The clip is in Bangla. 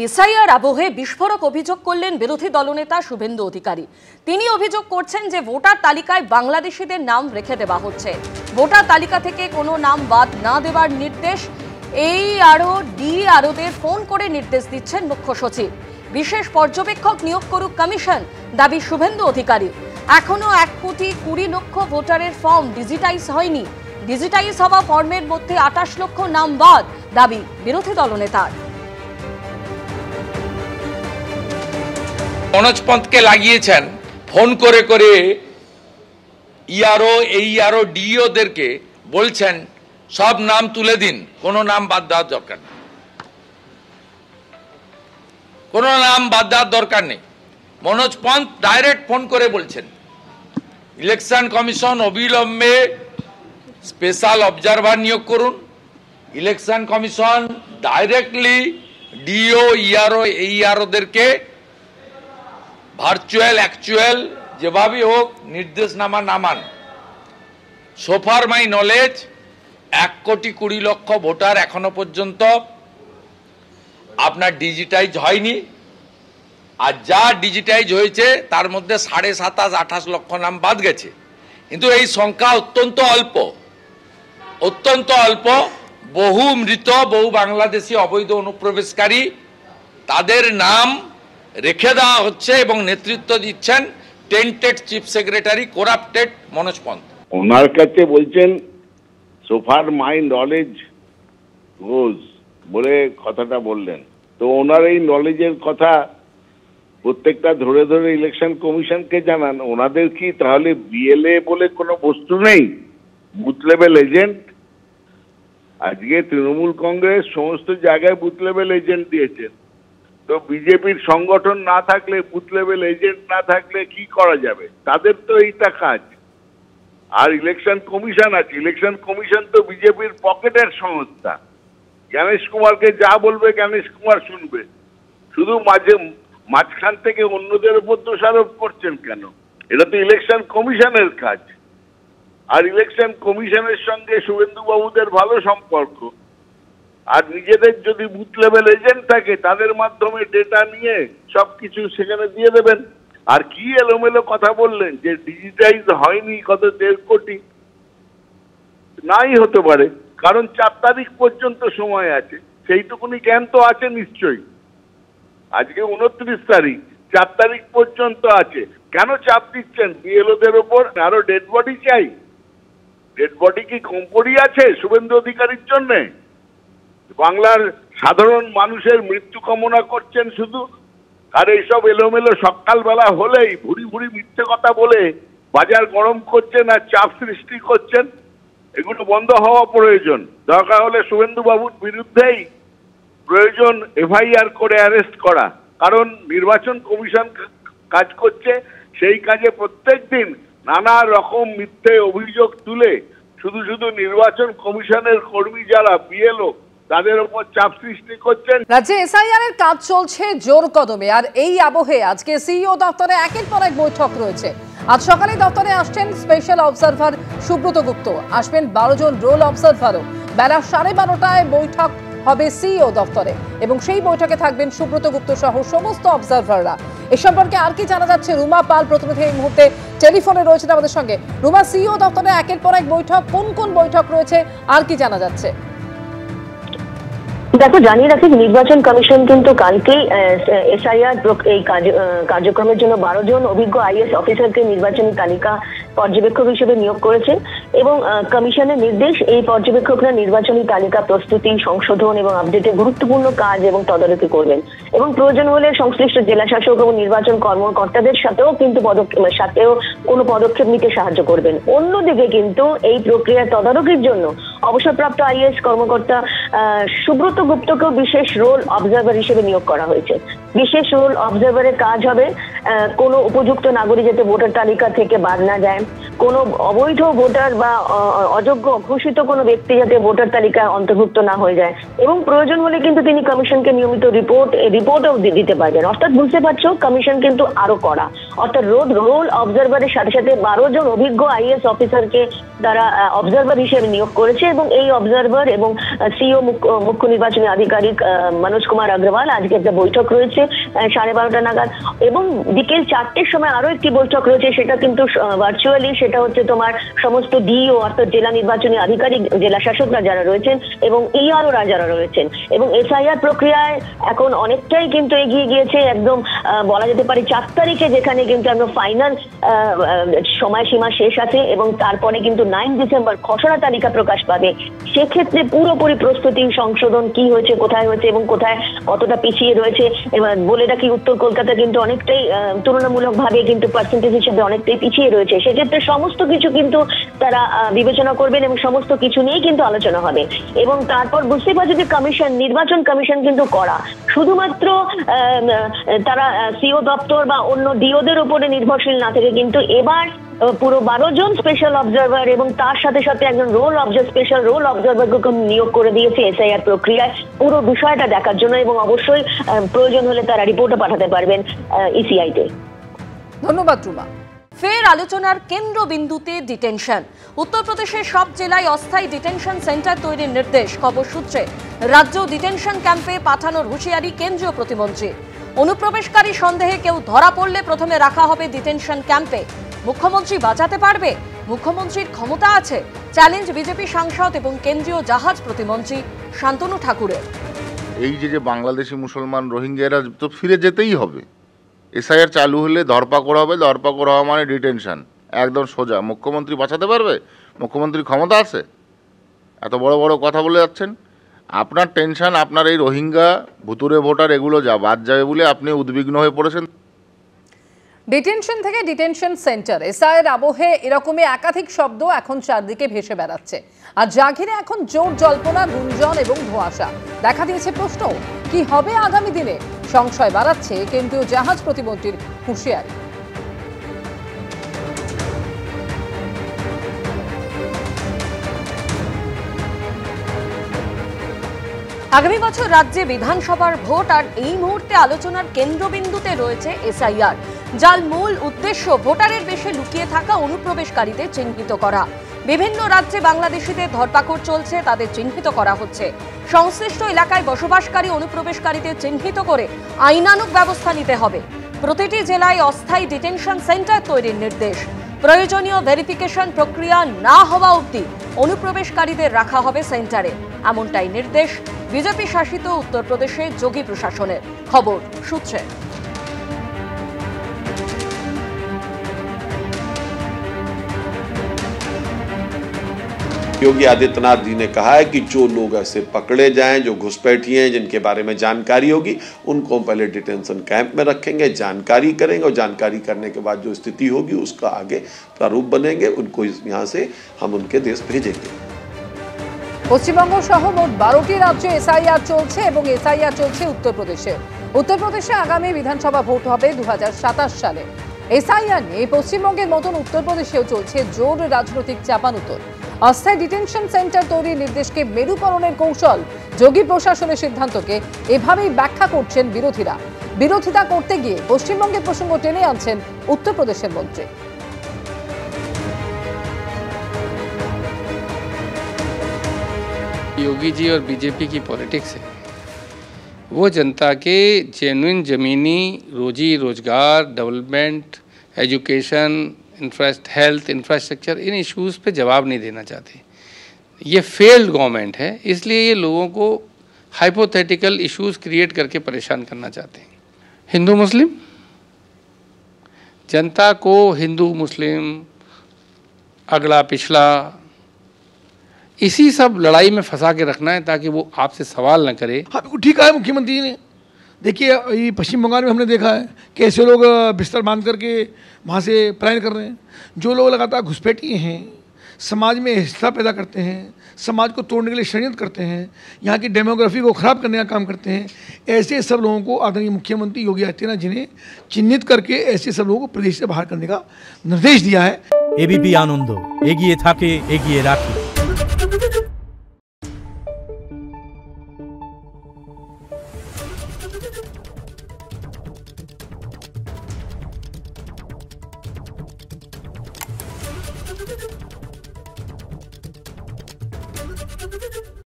এসআইআর আবহে বিস্ফোরক অভিযোগ করলেন বিরোধী দলনেতা শুভেন্দু অধিকারী। তিনি অভিযোগ করছেন যে ভোটার তালিকায় বাংলাদেশিদের নাম রেখে দেওয়া হচ্ছে। ভোটার তালিকা থেকে কোনো নাম বাদ না দেওয়ার নির্দেশ ডিআরওদের ফোন করে নির্দেশ দিচ্ছেন মুখ্য সচিব। বিশেষ পর্যবেক্ষক নিয়োগ করুক কমিশন, দাবি শুভেন্দু অধিকারী। এখনো 1,20,00,000 ভোটারের ফর্ম ডিজিটাইজ হয়নি। ডিজিটাইজ হওয়া ফর্মের মধ্যে 28 লক্ষ নাম বাদ, দাবি বিরোধী দলনেতার। মনোজ পন্তকে লাগিয়েছেন ফোন করে করে ইআরও ডিওদেরকে বলছেন সব নাম তুলে দিন, কোনো নাম বাদ দেওয়ার দরকার নেই, কোনো নাম বাদ দেওয়ার দরকার নেই। মনোজ পন্ত ডাইরেক্ট ফোন করে বলছেন ইলেকশন কমিশন অবিলম্বে স্পেশাল অবজারভার নিয়োগ করুন। ইলেকশন কমিশন ডাইরেক্টলি ডিও ইআরওদেরকে ভার্চুয়াল অ্যাকচুয়াল যেভাবে হোক নির্দেশনামা নামান। সোফার মাই নলেজ 1,20,00,000 ভোটার এখনো পর্যন্ত আপনার ডিজিটাইজ হয়নি, আর যা ডিজিটাইজ হয়েছে তার মধ্যে 27-28 লক্ষ নাম বাদ গেছে। কিন্তু এই সংখ্যা অত্যন্ত অল্প। বহু মৃত, বহু বাংলাদেশি অবৈধ অনুপ্রবেশকারী, তাদের নাম রেখে দেওয়া হচ্ছে এবং নেতৃত্ব দিচ্ছেন tainted chief secretary corrupted Manoj Pant. ওনার কাছে বলছেন সোফার মাই নলেজ গোজ বলে কথাটা বললেন, তো ওনার এই নলেজের কথা প্রত্যেকটা ধরে ধরে ইলেকশন কমিশনকে জানান। ওনাদের কি তাহলে বিএলএ বলে কোনো বস্তু নেই? বুথ লেভেল এজেন্ট আজকে তৃণমূল কংগ্রেস সমস্ত জায়গায় বুথ লেভেল এজেন্ট দিয়েছেন, তো বিজেপির সংগঠন না থাকলে, বুথ লেভেল এজেন্ট না থাকলে কি করা যাবে? তাদের তো এইটা কাজ। আর ইলেকশন কমিশন আছে, ইলেকশন কমিশন তো বিজেপির পকেটের সংস্থা। জ্ঞানেশ কুমারকে যা বলবে জ্ঞানেশ কুমার শুনবে, শুধু মাঝখান থেকে অন্যদের উপর দোষারোপ করছেন কেন? এটা তো ইলেকশন কমিশনের কাজ। আর ইলেকশন কমিশনের সঙ্গে শুভেন্দু বাবুদের ভালো সম্পর্ক, আর নিজেদের যদি বুথ লেভেল এজেন্ট থাকে তাদের মাধ্যমে ডেটা নিয়ে সবকিছু সেখানে দিয়ে দেবেন। আর কি এলোমেলো কথা বললেন যে ডিজিটাইজ হয়নি কত 1.5 কোটি, নাই হতে পারে, কারণ 4 তারিখ পর্যন্ত সময় আছে, সেইটুকুনি জ্ঞান তো আছে নিশ্চয়ই। আজকে 29 তারিখ, 4 তারিখ পর্যন্ত আছে। কেন চাপ দিচ্ছেন বিএলওদের ওপর? আরো ডেড বডি চাই? ডেড বডি কি কম পড়ি আছে শুভেন্দু অধিকারীর জন্য? বাংলার সাধারণ মানুষের মৃত্যু কামনা করছেন শুধু, আর এইসব এলোমেলো সকালবেলা হলেই ভুরি ভুরি মিথ্যে কথা বলে বাজার গরম করছেন আর চাপ সৃষ্টি করছেন। এগুলো বন্ধ হওয়া প্রয়োজন। দরকার হলে শুভেন্দু বাবুর বিরুদ্ধেই প্রয়োজন এফআইআর করে অ্যারেস্ট করা, কারণ নির্বাচন কমিশন কাজ করছে, সেই কাজে প্রত্যেক দিন নানা রকম মিথ্যে অভিযোগ তুলে শুধু নির্বাচন কমিশনের কর্মী যারা বিএলও তাদের উপর চাপ সৃষ্টি করছেন। রাজ্যে এসআইআর এর কাজ চলছে জোর কদমে, আর এই আবহে আজকে সিইও দপ্তরে একের পর এক বৈঠক রয়েছে। আজ সকালে দপ্তরে আসছেন স্পেশাল অবজারভার সুব্রত গুপ্ত, আসবেন 12 জন রোল অবজারভারও। বেলা 12:30টায় বৈঠক হবে সিইও দপ্তরে এবং সেই বৈঠকে থাকবেন সুব্রত গুপ্ত সহ সমস্ত অবজারভাররা। এ সম্পর্কে আর কি জানা যাচ্ছে? রুমা পাল প্রতিনিধি এই মুহূর্তে টেলিফোনে রয়েছেন আমাদের সঙ্গে। রুমা, সিইও দপ্তরে একের পর এক বৈঠক, কোন বৈঠক রয়েছে আর কি জানা যাচ্ছে? দেখো, জানিয়ে রাখি নির্বাচন কমিশন কিন্তু কালকেই এসআইআর এই কার্যক্রমের জন্য 12 জন অভিজ্ঞ আইএস অফিসারকে নির্বাচনী তালিকা পর্যবেক্ষক হিসেবে নিয়োগ করেছেন এবং কমিশনের নির্দেশ এই পর্যবেক্ষকরা নির্বাচনী তালিকা প্রস্তুতি, সংশোধন এবং আপডেটে গুরুত্বপূর্ণ কাজ এবং তদারকি করবেন এবং প্রয়োজন হলে সংশ্লিষ্ট জেলা শাসক এবং নির্বাচন কর্মকর্তাদের সাথেও কিন্তু কোনো পদক্ষেপ নিতে সাহায্য করবেন। অন্যদিকে কিন্তু এই প্রক্রিয়ার তদারকির জন্য অবসরপ্রাপ্ত আইএস কর্মকর্তা সুব্রত গুপ্তকেও বিশেষ রোল অবজারভার হিসেবে নিয়োগ করা হয়েছে। বিশেষ রোল অবজারভারের কাজ হবে কোনো উপযুক্ত নাগরিক যাতে ভোটার তালিকা থেকে বাদ না যায়, কোনো অবৈধ ভোটার বা অযোগ্য অঘোষিত কোনো ব্যক্তি যাতে ভোটার তালিকায় অন্তর্ভুক্ত না হয়ে যায়, এবং প্রয়োজন হলে কিন্তু তিনি কমিশনকে নিয়মিত রিপোর্টও দিতে পারবেন। অর্থাৎ বুঝতে পারছো, কমিশন কিন্তু আরো কড়া, অর্থাৎ রোল অবজারভারের সাথে সাথে 12 জন অভিজ্ঞ আইএএস অফিসারকে তারা অবজারভার হিসেবে নিয়োগ করেছে, এবং এই অবজারভার এবং সিও মুখ্য নির্বাচনী আধিকারিক মনোজ কুমার অগ্রওয়াল আজকে একটা বৈঠক রয়েছে 12:30 নাগাদ, এবং বিকেল 4টের সময় আরো একটি বৈঠক রয়েছে, সেটা কিন্তু ভার্চুয়ালি, সেটা হচ্ছে তোমার সমস্ত ডিও অর্থাৎ জেলা নির্বাচনী আধিকারিক, জেলা শাসকরা যারা রয়েছেন এবং ইআরওরা যারা রয়েছেন, এবং এসআইআর প্রক্রিয়ায় এখন অনেকটাই কিন্তু এগিয়ে গিয়েছে, একদম বলা যেতে পারে 4 তারিখে, যেখানে কিন্তু একদম ফাইনাল সময়সীমা শেষ আছে, এবং তারপরে কিন্তু 9 ডিসেম্বর খসড়া তালিকা প্রকাশ পাবে। সেক্ষেত্রে পুরোপুরি প্রস্তুতি, সংশোধন কি হয়েছে, কোথায় হয়েছে এবং কোথায় কতটা পিছিয়ে রয়েছে। এবার বলে রাখি, উত্তর কলকাতা কিন্তু অনেকটাই তুলনামূলকভাবে কিন্তু পার্সেন্টেজ হিসেবে অনেকটাই পিছিয়ে রয়েছে। সেক্ষেত্রে সমস্ত কিছু কিন্তু তারা বিবেচনা করবেন এবং সমস্ত কিছু নিয়েই কিন্তু আলোচনা হবে। এবং তারপর বুঝতে পারছি যে নির্বাচন কমিশন কিন্তু করা, শুধুমাত্র তারা সিও দপ্তর বা অন্য ডিওদের উপরে নির্ভরশীল না থেকে কিন্তু এবার পুরো 12 জন স্পেশাল অবজারভার এবং তার সাথে সাথে একজন স্পেশাল রোল অবজারভারকে নিয়োগ করে দিয়েছে এসআইআর প্রক্রিয়ায় পুরো বিষয়টা দেখার জন্য, এবং অবশ্যই প্রয়োজন হলে তারা রিপোর্টও পাঠাতে পারবেন ইসিআইতে। ধন্যবাদ রুমা। ফের আলোচনার কেন্দ্রবিন্দুতে ডিটেনশন। উত্তরপ্রদেশের সব জেলায় অস্থায়ী ডিটেনশন সেন্টার তৈরির নির্দেশ। খবর সূত্রে রাজ্য ডিটেনশন ক্যাম্পে পাঠানোর হুঁশিয়ারি কেন্দ্রীয় প্রতিমন্ত্রী। অনুপ্রবেশকারী সন্দেহে কেউ ধরা পড়লে প্রথমে রাখা হবে ডিটেনশন ক্যাম্পে। মুখ্যমন্ত্রী বাঁচাতে পারবে? মুখ্যমন্ত্রীর ক্ষমতা আছে? চ্যালেঞ্জ বিজেপি সাংসদ এবং কেন্দ্রীয় জাহাজ প্রতিমন্ত্রী শান্তনু ঠাকুরের। এই যে বাংলাদেশি মুসলমান রোহিঙ্গারা তো ফিরে যেতেই হবে। এসআইআর চালু হলে ধরপাকড় হবে, ধরপাকড় হওয়া মানে ডিটেনশন, একদম সোজা। মুখ্যমন্ত্রী বাঁচাতে পারবে? মুখ্যমন্ত্রীর ক্ষমতা আছে? এত বড় বড় কথা বলে যাচ্ছেন। আপনার টেনশন, আপনার এই রোহিঙ্গা ভুতুরে ভোটার এগুলো বাদ যাবে বলে আপনি উদ্বিগ্ন হয়ে পড়েছেন। ডিটেনশন থেকে ডিটেনশন সেন্টার, এসআইআর আবহে এরকমই একাধিক শব্দ এখন চারদিকে ভেসে বেড়াচ্ছে। আর যা ঘিরে এখন জোর জল্পনা, গুঞ্জন এবং ধোঁয়াশা। দেখা দিয়েছে প্রশ্ন, কি হবে আগামী দিনে? সংশয় বাড়াচ্ছে কেন্দ্রীয় জাহাজ প্রতিমন্ত্রীর হুঁশিয়ারি। আগামী বছর রাজ্যে বিধানসভার ভোট, আর এই মুহূর্তে আলোচনার কেন্দ্রবিন্দুতে রয়েছে এসআইআর, যার মূল উদ্দেশ্য ভোটারের বেশে লুকিয়ে থাকা অনুপ্রবেশকারীদের চিহ্নিত করা। বিভিন্ন রাজ্যে বাংলাদেশিদের ধরপাকড় চলছে, তাদের চিহ্নিত করা হচ্ছে। সংশ্লিষ্ট এলাকায় বসবাসকারী অনুপ্রবেশকারীদের চিহ্নিত করে আইনানুগ ব্যবস্থা নিতে হবে। প্রতিটি জেলায় অস্থায়ী ডিটেনশন সেন্টার তৈরির নির্দেশ। প্রয়োজনীয় ভেরিফিকেশন প্রক্রিয়া না হওয়া অবধি অনুপ্রবেশকারীদের রাখা হবে সেন্টারে, এমনটাই নির্দেশ বিজেপি শাসিত উত্তরপ্রদেশে যোগী প্রশাসনের। খবর সূত্রে योगी आदित्यनाथ जी ने कहा है कि जो लोग ऐसे पकड़े जाएं, जो घुसपैठी हैं, जिनके बारे में जानकारी होगी, उनको पहले डिटेंशन कैंप में रखेंगे, जानकारी करेंगे, और जानकारी करने के बाद जो स्थिति होगी उसका आगे प्रारूप बनेंगे, उनको यहाँ से हम उनके देश भेजेंगे। পশ্চিমবঙ্গ সহ মোট 12টি রাজ্যে এসআইআর চলছে এবং এসআইআর চলছে উত্তরপ্রদেশে। উত্তরপ্রদেশে আগামী বিধানসভা ভোট হবে 2027 সালে। এসআইআর নিয়ে পশ্চিমবঙ্গের মতন উত্তরপ্রদেশেও চলছে জোর রাজনৈতিক চাপানুতর। অস্থায়ী ডিটেনশন সেন্টার তৈরির নির্দেশকে মেরুকরণের কৌশল। যোগী প্রশাসনের সিদ্ধান্তকে এভাবেই ব্যাখ্যা করছেন বিরোধীরা। বিরোধিতা করতে গিয়ে পশ্চিমবঙ্গের প্রসঙ্গ টেনে আনছেন উত্তরপ্রদেশের মন্ত্রী। योगी जी और बीजेपी की पॉलिटिक्स है, वो जनता के जेन्युइन ज़मीनी रोजी रोजगार, डेवलपमेंट, एजुकेशन, हेल्थ इंफ्रास्ट्रक्चर, इन इश्यूज़ पे जवाब नहीं देना चाहते। ये फेल्ड गवर्नमेंट है, इसलिए ये लोगों को हाइपोथेटिकल इश्यूज़ क्रिएट करके परेशान करना चाहते हैं। हिंदू मुस्लिम, जनता को हिंदू मुस्लिम, अगला पिछला, इसी सब लड़ाई में फंसा के रखना है ताकि वो आपसे सवाल न करे। हाँ, बिल्कुल ठीक है मुख्यमंत्री ने। देखिए, ये पश्चिम बंगाल में हमने देखा है कैसे लोग बिस्तर बांध करके वहाँ से पलायन कर रहे हैं। जो लोग लगातार घुसपैठी हैं, समाज में हिंसा पैदा करते हैं, समाज को तोड़ने के लिए षड्यंत्र करते हैं, यहाँ की डेमोग्राफी को खराब करने का काम करते हैं, ऐसे सब लोगों को आदरणीय मुख्यमंत्री योगी आदित्यनाथ जी ने चिन्हित करके ऐसे सब लोगों को प्रदेश से बाहर करने का निर्देश दिया है। एबीपी आनंद एगिए थाके एगिए राखी।